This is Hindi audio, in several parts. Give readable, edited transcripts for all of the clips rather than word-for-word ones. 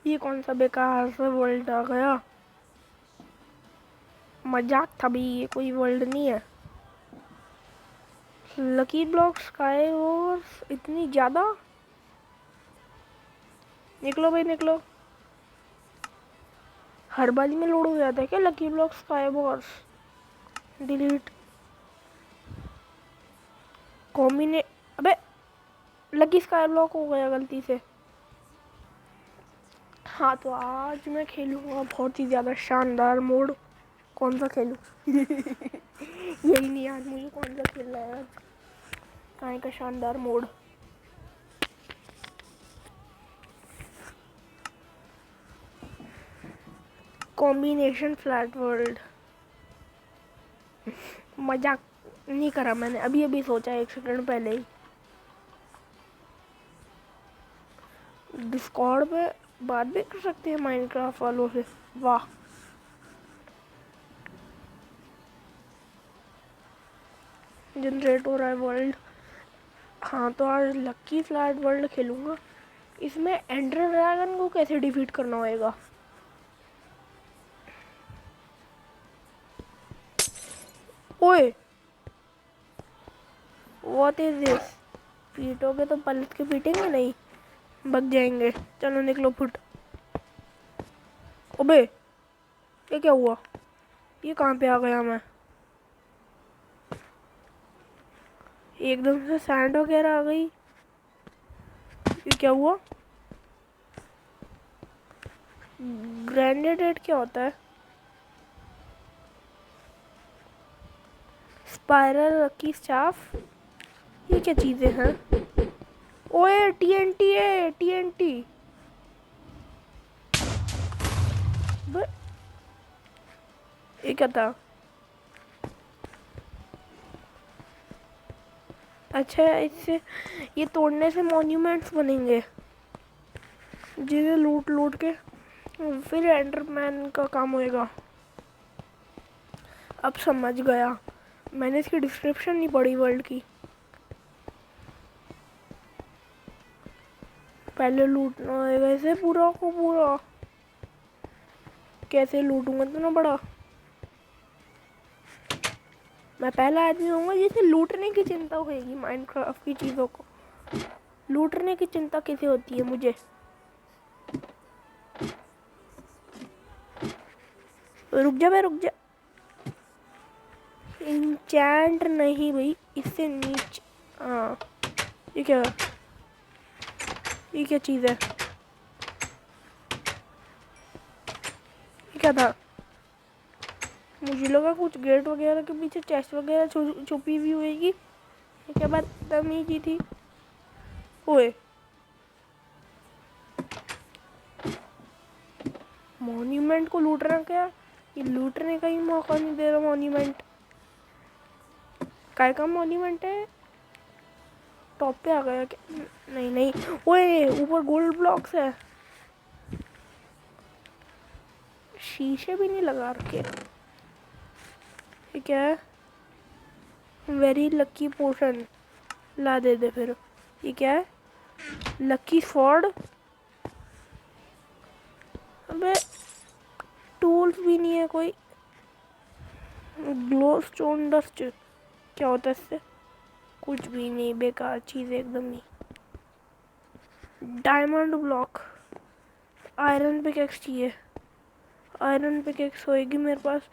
ये कौन सा बेकार सा वर्ल्ड आ गया। मजाक था भाई, ये कोई वर्ल्ड नहीं है। लकी ब्लॉक स्काई वॉर्स इतनी ज़्यादा। निकलो भाई निकलो। हर बारी में लोड हो जाता है क्या lucky block sky wars? Delete कॉम्बिने। अबे लकी स्काई ब्लॉक हो गया गलती से। हाँ तो आज मैं खेलूँगा बहुत ही ज़्यादा शानदार मोड। कौन सा खेलूँ? यही नहीं यार मुझे कौन सा खेलना है आज। कहाँ का शानदार मोड। Combination flat world. मजाक नहीं करा मैंने, अभी अभी सोचा 1 सेकंड पहले ही। डिस्कॉर्ड पे बात भी कर सकते हैं माइनक्राफ्ट वालों से। वाह। जनरेट हो रहा है वर्ल्ड। हाँ तो आज लकी फ्लैट वर्ल्ड खेलूँगा। इसमें एंडर ड्रैगन को कैसे डिफीट करना होएगा? ओए व्हाट इज दिस? पीटोगे तो पलट के पीटेंगे नहीं, बच जाएंगे। चलो निकलो फुट। ओबे ये क्या हुआ? ये कहाँ पे आ गया मैं? एकदम से सैंड वगैरह आ गई। ये क्या हुआ? ग्रेनेडेड क्या होता है? Spiral lucky staff. ये क्या चीजें हैं? ओए टीएनटी है टीएनटी। ये क्या था? अच्छा इससे ये तोड़ने से मॉन्यूमेंट्स बनेंगे जिसे लूट लूट के फिर एंडरमैन का काम होएगा। अब समझ गया, मैंने इसकी डिस्क्रिप्शन नहीं पढ़ी वर्ल्ड की। पहले लूटना होएगा इसे पूरा को पूरा। कैसे लूटूंगा इतना बड़ा? मैं पहला आदमी होऊंगा जिसे लूटने की चिंता होगी। माइनक्राफ्ट की चीज़ों को लूटने की चिंता कैसे होती है मुझे? रुक जा, मैं रुक जा। इंचेंट नहीं भाई, इससे नीचे। हाँ ये क्या? ये क्या चीज़ है? ये क्या था? मुझे लगा कुछ गेट वगैरह के पीछे चेस्ट वगैरह छुपी हुई होगी। ये क्या बात तमीज़ी थी? ओए मॉन्यूमेंट को लूटना क्या? ये लूटने का ही मौका नहीं दे रहा मॉन्यूमेंट। काय का मॉन्यूमेंट है? टॉप पे आ गया क्या? नहीं नहीं। ओए ऊपर गोल्ड ब्लॉक्स है। शीशे भी नहीं लगा रखे। ये क्या है? वेरी लकी पोशन। ला दे दे फिर। ये क्या है? Lucky sword. अबे टूल्स भी नहीं है कोई। ग्लो स्टोन डस्ट क्या होता है इससे? कुछ भी नहीं, बेकार चीज़ एकदम ही। Diamond block. आयरन पिकेक्स चाहिए। आयरन पिकेक्स होएगी मेरे पास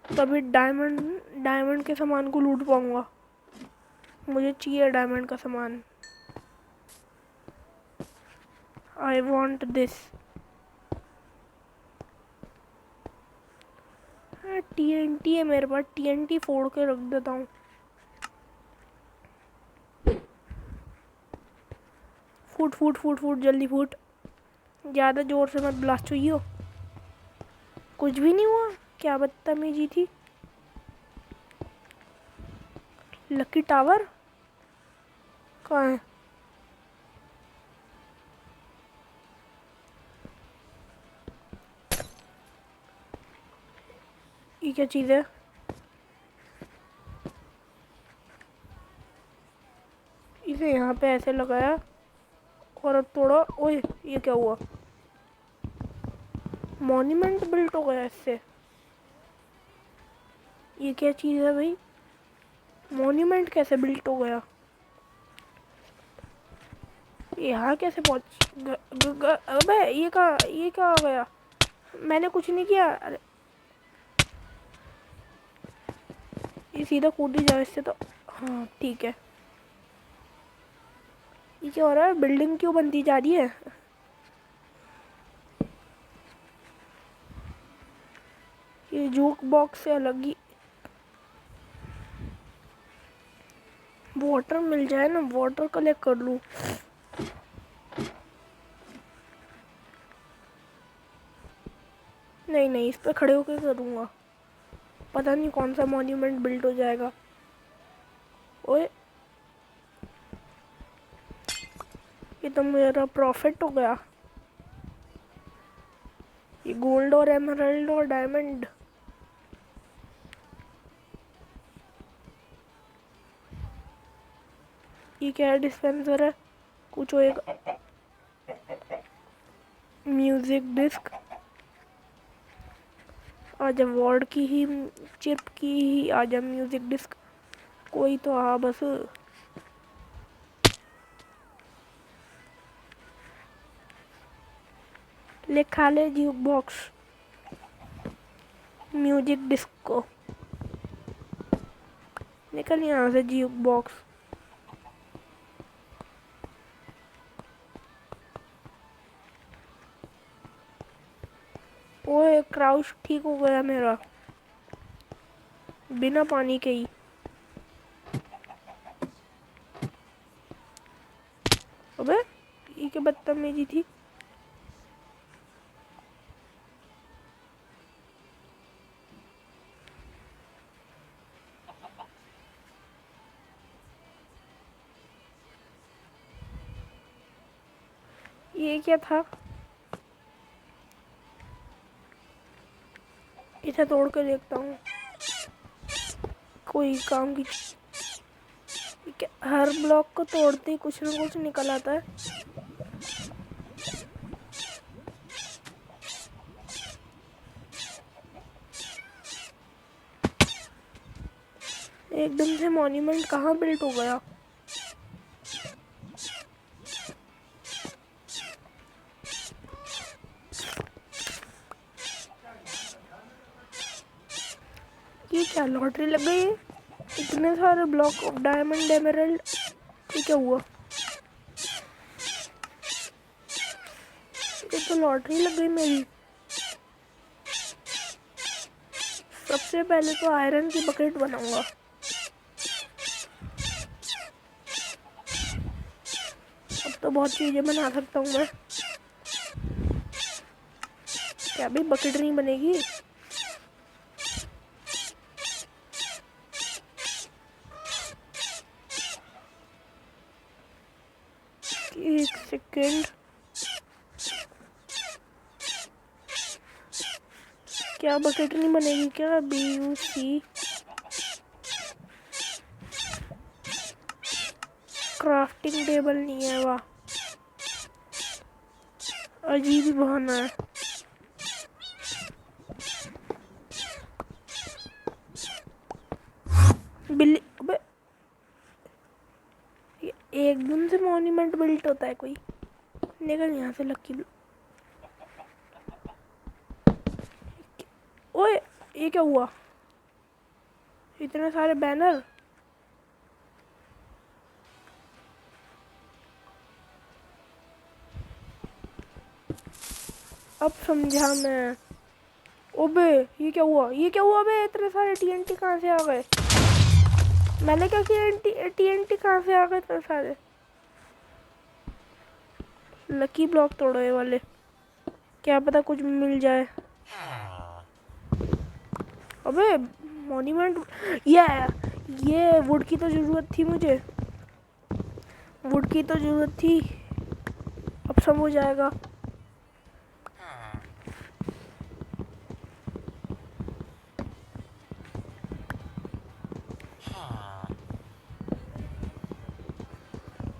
तभी डायमंड डायमंड के सामान को लूट पाऊंगा। मुझे चाहिए डायमंड का सामान। I want this. टीएनटी है मेरे पास, टीएनटी फोड़ के रख देता हूँ। फूट फूट फूट फूट जल्दी फूट। ज़्यादा ज़ोर से मत ब्लास्ट हुई हो। कुछ भी नहीं हुआ। क्या बदतमीजी थी। लकी टावर कहाँ है? ये क्या चीज़ है? इसे यहाँ पे ऐसे लगाया और अब तोड़ा। ओए ये क्या हुआ? मॉन्यूमेंट बिल्ट हो गया इससे। ये क्या चीज़ है भाई? मॉन्यूमेंट कैसे बिल्ट हो गया? यहाँ कैसे पहुँच? अबे ये क्या हो गया? मैंने कुछ नहीं किया। अरे ये सीधा कूद ही जाओ इससे तो। हाँ ठीक है। ये क्या हो रहा है? बिल्डिंग क्यों बनती जा रही है? ये जूक बॉक्स से अलग ही। वाटर मिल जाए ना, वाटर कलेक्ट कर लूँ। नहीं नहीं, इस पे खड़े होकर करूँगा। पता नहीं कौन सा मॉन्यूमेंट बिल्ड हो जाएगा। ओए ये तो मेरा प्रॉफिट हो गया। ये गोल्ड और एमराल्ड और डायमंड। ये क्या है? डिस्पेंसर है, कुछ होएगा। Music disc. आजा वॉर्ड की ही, चिप की ही आजा म्यूजिक डिस्क। कोई तो आ बस। लिखा ले ज्यूक बॉक्स म्यूजिक डिस्क को। निकल यहाँ से ज्यूक बॉक्स। ओए क्राउच ठीक हो गया मेरा, बिना पानी के ही। अबे ये क्या बदतमीजी थी? ये क्या था? इसे तोड़ के देखता हूँ, कोई काम की। हर ब्लॉक को तोड़ते ही कुछ ना कुछ निकल आता है। एकदम से मॉन्यूमेंट कहाँ बिल्ट हो गया? ये क्या लॉटरी लग गई है? इतने सारे ब्लॉक ऑफ डायमंड एमराल्ड। ये क्या हुआ? ये तो लॉटरी लग गई मेरी। सबसे पहले तो आयरन की बकेट बनाऊंगा। अब तो बहुत चीजें बना सकता हूँ मैं। क्या भी बकेट नहीं बनेगी? एक सेकेंड, क्या बकेट नहीं बनेगी क्या? BUC क्राफ्टिंग टेबल नहीं है, वाह अजीब ही बहाना है। बिल्ली, अबे एकदम से मॉन्यूमेंट बिल्ट होता है कोई? निकल यहाँ से लक्की। ओए ये क्या हुआ? इतने सारे बैनर। अब समझा मैं। ओबे ये क्या हुआ? ये क्या हुआ बे? इतने सारे TNT कहाँ से आ गए? मैंने क्या किया? TNT कहाँ से आ गए इतने सारे? लकी ब्लॉक तोड़ो ये वाले, क्या पता कुछ मिल जाए। अबे मॉन्यूमेंट। ये वुड की तो ज़रूरत थी मुझे, वुड की तो ज़रूरत थी। अब सब हो जाएगा।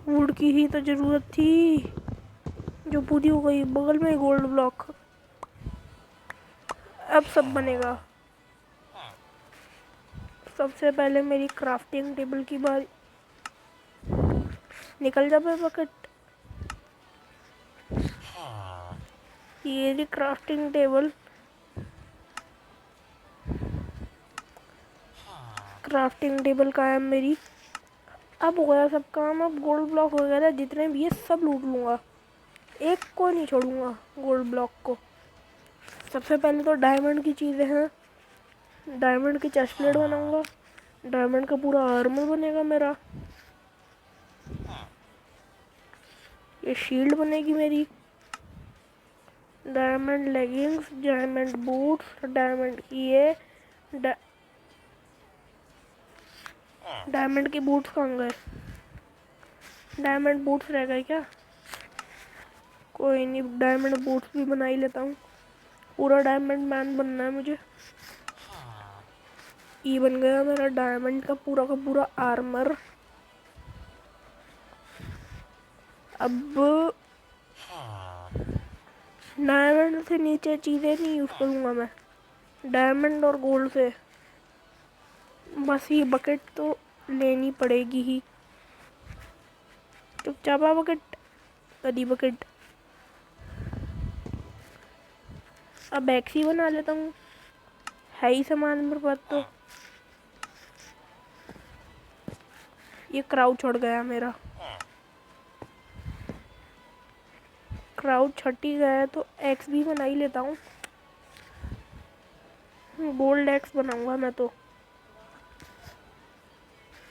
वुड की ही तो ज़रूरत थी, जो पूरी हो गई। बगल में गोल्ड ब्लॉक। अब सब बनेगा। सबसे पहले मेरी क्राफ्टिंग टेबल की बारी। निकल जा बे बकेट। ये रही क्राफ्टिंग टेबल। क्राफ्टिंग टेबल कायम मेरी। अब हो गया सब काम। अब गोल्ड ब्लॉक वगैरह जितने भी है सब लूट लूँगा, एक को नहीं छोड़ूंगा गोल्ड ब्लॉक को। सबसे पहले तो डायमंड की चीज़ें हैं। डायमंड की चेस्ट प्लेट बनाऊंगा। डायमंड का पूरा आर्मर बनेगा मेरा। ये शील्ड बनेगी मेरी। Diamond leggings, diamond boots, diamond ये डायमंड के बूट्स कहाँ गए? डायमंड बूट्स रह गए क्या? कोई नहीं, डायमंड बूट्स भी बना ही लेता हूँ। पूरा डायमंड मैन बनना है मुझे। ये बन गया मेरा डायमंड का पूरा आर्मर। अब डायमंड से नीचे चीज़ें नहीं यूज़ करूँगा मैं, डायमंड और गोल्ड से। बस ये बकेट तो लेनी पड़ेगी ही। चुपचाप आ बकेट, कदी बकेट। अब एक्सी बना लेता हूँ, है ही सामान मेरे पास तो। ये क्राउड छोड़ गया मेरा। क्राउड छट ही गया है तो एक्स भी बना ही लेता हूँ। गोल्ड एक्स बनाऊंगा मैं तो,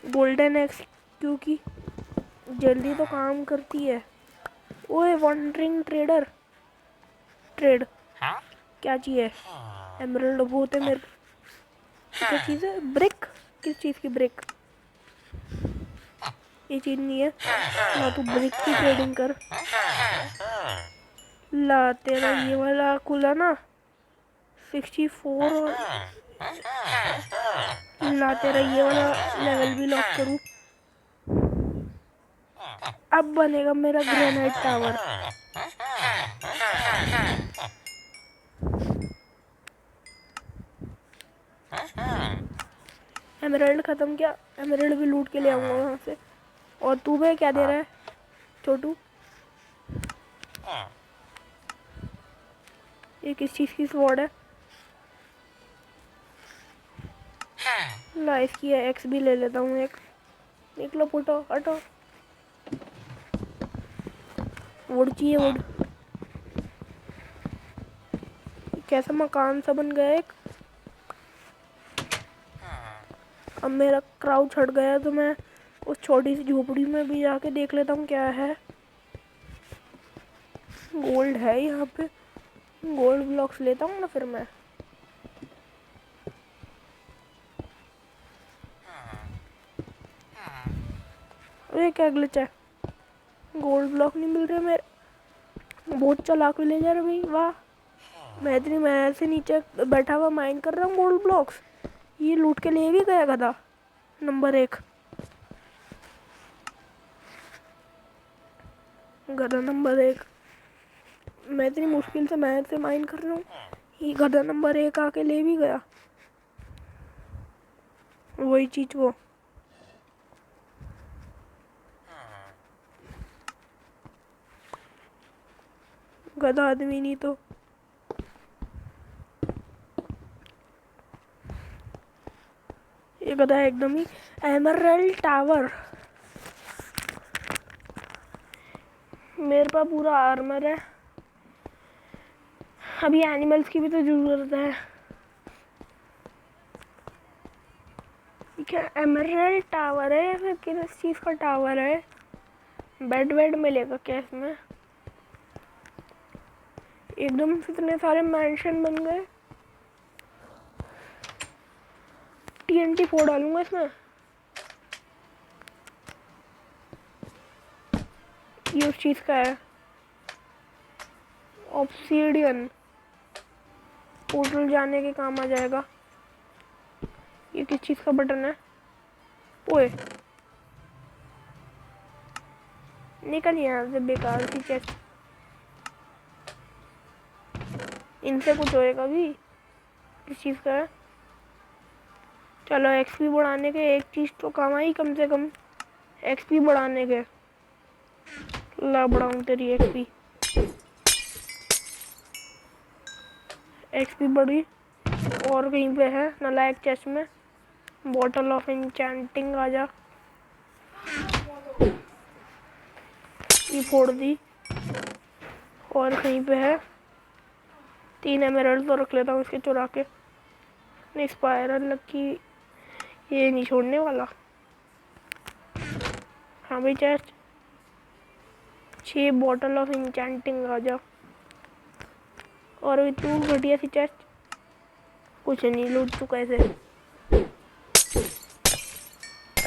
गोल्डन एक्स, क्योंकि जल्दी तो काम करती है। ओए वंडरिंग ट्रेडर, ट्रेड क्या चाहिए? एमरल्ड बहुत है मेरे। क्या चीज़ है? ब्रिक? किस चीज़ की ब्रिक? ये चीज़ नहीं है ना, तू ब्रिक की ट्रेडिंग कर। ला तेरा ये वाला खुला ना 64, और ला तेरा ये वाला लेवल भी लॉक करूँ। अब बनेगा मेरा ग्रेनाइट टावर। एमरल्ड खत्म क्या? एमरल्ड भी लूट के ले आऊंगा वहाँ से। और तू बे क्या दे रहा है छोटू? ये किस चीज़ की स्वॉर्ड है? ला इसकी एक्स भी ले लेता हूँ एक। निकलो फुटो, हटो। वुड चाहिए, वुड। कैसा मकान सा बन गया एक। अब मेरा क्राउड छट गया तो मैं उस छोटी सी झोपड़ी में भी जाके देख लेता हूँ क्या है। गोल्ड है यहाँ पे, गोल्ड ब्लॉक्स लेता हूँ ना फिर मैं। अरे क्या ग्लिच है? गोल्ड ब्लॉक नहीं मिल रहे मेरे। बहुत चालाक विलेजर है भाई, वाह। मैं इतनी मेहनत से नीचे बैठा हुआ माइन कर रहा हूँ गोल्ड ब्लॉक्स, ये लूट के ले भी गया गधा नंबर 1। गधा नंबर 1। मैं इतनी मुश्किल से मेहनत से माइन कर रहा हूँ, ये गधा नंबर 1 आके ले भी गया। वही चीज वो। गधा आदमी नहीं तो। ये गधा एकदम ही। एमरल्ड टावर, मेरे पास पूरा आर्मर है। अभी एनिमल्स की भी तो जरूरत है। क्या एमरल्ड टावर है या फिर किस चीज़ का टावर है? बेड वेड मिलेगा क्या इसमें? एकदम से इतने सारे मैंशन बन गए। TNT 4 डालूंगा इसमें। ये उस चीज़ का है, ऑब्सीडियन। पोर्टल जाने के काम आ जाएगा। ये किस चीज़ का बटन है? ओए निकल यहाँ से बेकार सी चेस्ट। इनसे कुछ होएगा भी? किस चीज़ का है? चलो एक्सपी बढ़ाने के एक चीज़ तो काम आई कम से कम, एक्सपी बढ़ाने के। ला बढ़ाऊँ तेरी एक्सपी, एक्सपी बढ़ी। और कहीं पे है नालायक चेस्ट में बॉटल ऑफ इंचेंटिंग, आ जा। ये फोड़ दी। और कहीं पे है 3 एमराल्ड तो रख लेता हूँ इसके चुरा के। नहीं स्पाइरल लकी ये नहीं छोड़ने वाला। हाँ भाई चेस्ट, 6 बॉटल ऑफ इंचेंटिंग, आ जा। और अभी तू घटिया सी चेस्ट, कुछ नहीं लूट चुका ऐसे।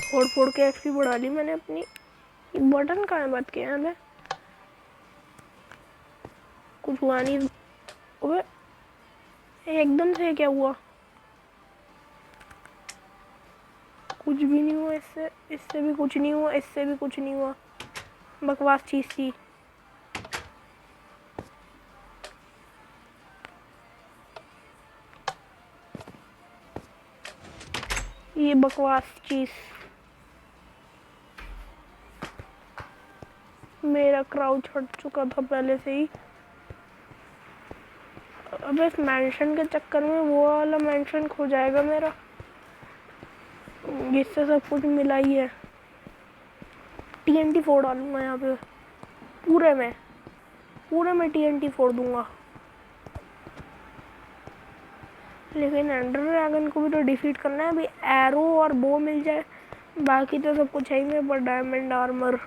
फोड़ फोड़ के एक्सपी बढ़ा ली मैंने अपनी। बटन कहाँ है बात के यहाँ में? कुछ हुआ नहीं। अबे एकदम से क्या हुआ? कुछ भी नहीं हुआ इससे, इससे भी कुछ नहीं हुआ, इससे भी कुछ नहीं हुआ। बकवास चीज थी। ये बकवास चीज। मेरा क्राउच हट चुका था पहले से ही। अब इस मेंशन के चक्कर में वो वाला मेंशन खो जाएगा मेरा, जिससे सब कुछ मिला ही है। TNT फोड़ डालूंगा यहाँ पे पूरे में TNT फोड़ दूंगा। लेकिन एंडर ड्रैगन को भी तो डिफीट करना है। अभी एरो और बो मिल जाए, बाकी तो सब कुछ है ही मेरे पास। डायमंड आर्मर,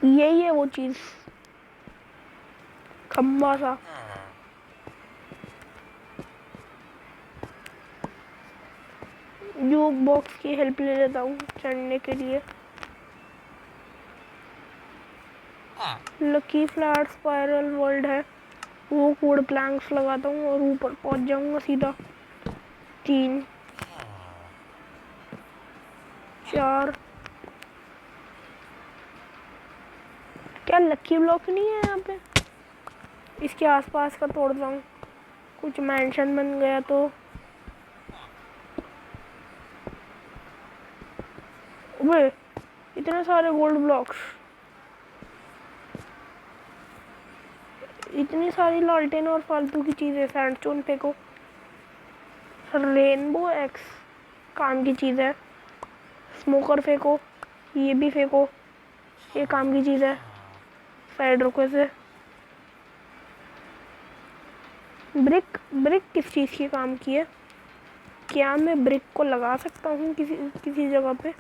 यही है वो चीज, खम्बा सा। जो बॉक्स की हेल्प ले लेता हूँ चढ़ने के लिए। लकी फ्लैट स्पाइरल वर्ल्ड है, वो कोड प्लैंक्स लगाता हूँ और ऊपर पहुंच जाऊंगा सीधा। 3 4 क्या लकी ब्लॉक नहीं है यहाँ पे? इसके आसपास का तोड़ता हूँ, कुछ मेंशन बन गया तो। वे इतने सारे गोल्ड ब्लॉक्स, इतनी सारी लालटेन और फालतू की चीज़ें। सैंडस्टोन फेंको, रेनबो एक्स काम की चीज़ है। स्मोकर फेंको, ये भी फेंको, ये काम की चीज़ है। साइड रुको से। ब्रिक, ब्रिक किस चीज़ की काम की है? क्या मैं ब्रिक को लगा सकता हूँ किसी जगह पे?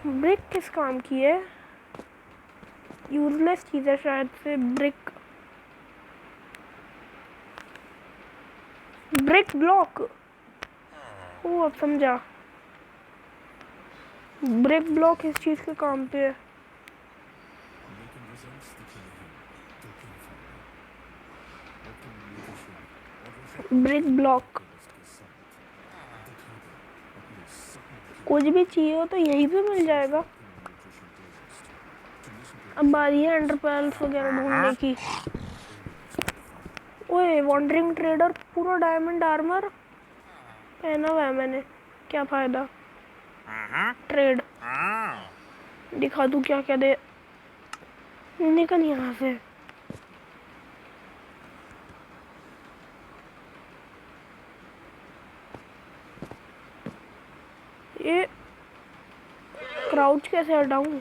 ब्रिक किस काम की है? यूजलेस चीज़ है शायद से ब्रिक। ब्रिक ब्लॉक, ओ अब समझा। ब्रिक ब्लॉक इस चीज़ के काम पे है। ब्रिक ब्लॉक, कुछ भी चाहिए हो तो यहीं पे मिल जाएगा। अब बारी है एंडर पर्ल्स वगैरह ढूंढने की। ओए वॉन्डरिंग ट्रेडर, पूरा डायमंड आर्मर पहना हुआ है मैंने, क्या फायदा? ट्रेड दिखा दूँ क्या क्या दे। निकल यहाँ से। ये क्राउच कैसे हटाऊं?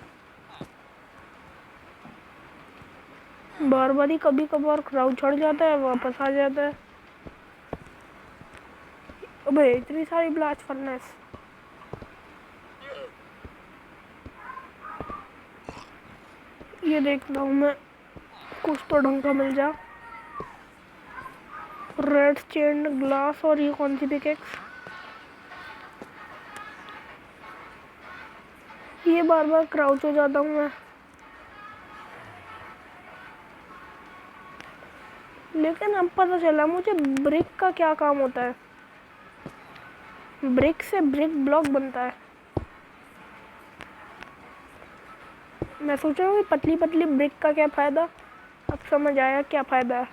बार बार ही कभी कभार क्राउच चढ़ जाता है, वापस आ जाता है। अबे इतनी सारी ब्लास्ट फर्नेस। ये देखता हूँ मैं, कुछ तो ढंग का मिल जा। रेड स्टेन्ड ग्लास, और ये कौन सी पिकेक्स? ये बार बार क्राउच हो जाता हूँ मैं। लेकिन अब पता चला मुझे ब्रिक का क्या काम होता है। ब्रिक से ब्रिक ब्लॉक बनता है। मैं सोच रहा हूँ पतली पतली ब्रिक का क्या फ़ायदा। अब समझ आया क्या फ़ायदा है।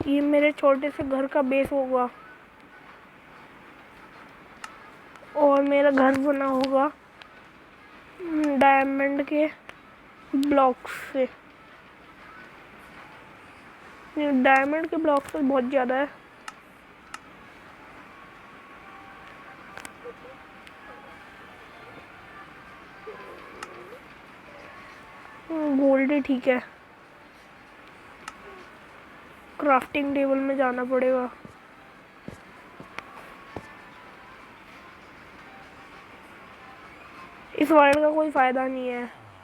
ये मेरे छोटे से घर का बेस होगा और मेरा घर बना होगा डायमंड के ब्लॉक्स से। डायमंड के ब्लॉक्स तो बहुत ज़्यादा है। गोल्ड ही ठीक है। क्राफ्टिंग टेबल में जाना पड़ेगा। इस वर्ल्ड का कोई फ़ायदा नहीं है।